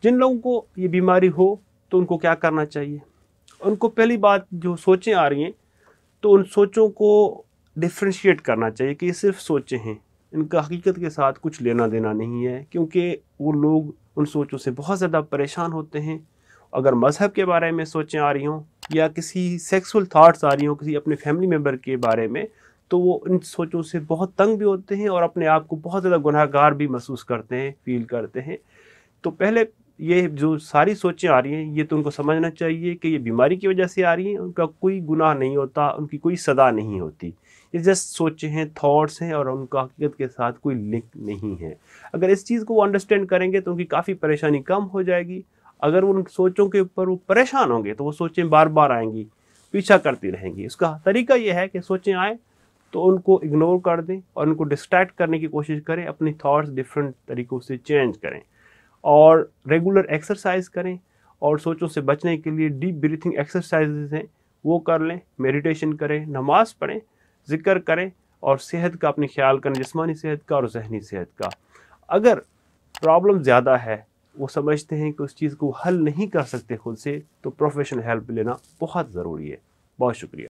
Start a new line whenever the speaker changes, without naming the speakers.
जिन लोगों को ये बीमारी हो तो उनको क्या करना चाहिए? उनको पहली बात, जो सोचें आ रही हैं तो उन सोचों को डिफ्रेंशिएट करना चाहिए कि ये सिर्फ सोचें हैं, इनका हकीकत के साथ कुछ लेना देना नहीं है, क्योंकि वो लोग उन सोचों से बहुत ज़्यादा परेशान होते हैं। अगर मज़हब के बारे में सोचें आ रही हों या किसी सेक्सुअल थाट्स आ रही हों किसी अपने फैमिली मेम्बर के बारे में, तो वो इन सोचों से बहुत तंग भी होते हैं और अपने आप को बहुत ज़्यादा गुनहगार भी महसूस करते हैं, फील करते हैं। तो पहले ये जो सारी सोचें आ रही हैं, ये तो उनको समझना चाहिए कि ये बीमारी की वजह से आ रही हैं, उनका कोई गुनाह नहीं होता, उनकी कोई सज़ा नहीं होती। ये जस्ट सोचें हैं, थॉट्स हैं और उनका हकीकत के साथ कोई लिंक नहीं है। अगर इस चीज़ को वो अंडरस्टैंड करेंगे तो उनकी काफ़ी परेशानी कम हो जाएगी। अगर वो उन सोचों के ऊपर वो परेशान होंगे तो वो सोचें बार बार आएंगी, पीछा करती रहेंगी। उसका तरीका ये है कि सोचें आए तो उनको इग्नोर कर दें और उनको डिस्ट्रैक्ट करने की कोशिश करें, अपनी थॉट्स डिफरेंट तरीक़ों से चेंज करें और रेगुलर एक्सरसाइज करें। और सोचों से बचने के लिए डीप ब्रीथिंग एक्सरसाइजेज हैं, वो कर लें, मेडिटेशन करें, नमाज पढ़ें, जिक्र करें और सेहत का अपनी ख्याल करें, जिस्मानी सेहत का और जहनी सेहत का। अगर प्रॉब्लम ज़्यादा है, वो समझते हैं कि उस चीज़ को हल नहीं कर सकते खुद से, तो प्रोफेशनल हेल्प लेना बहुत ज़रूरी है। बहुत शुक्रिया।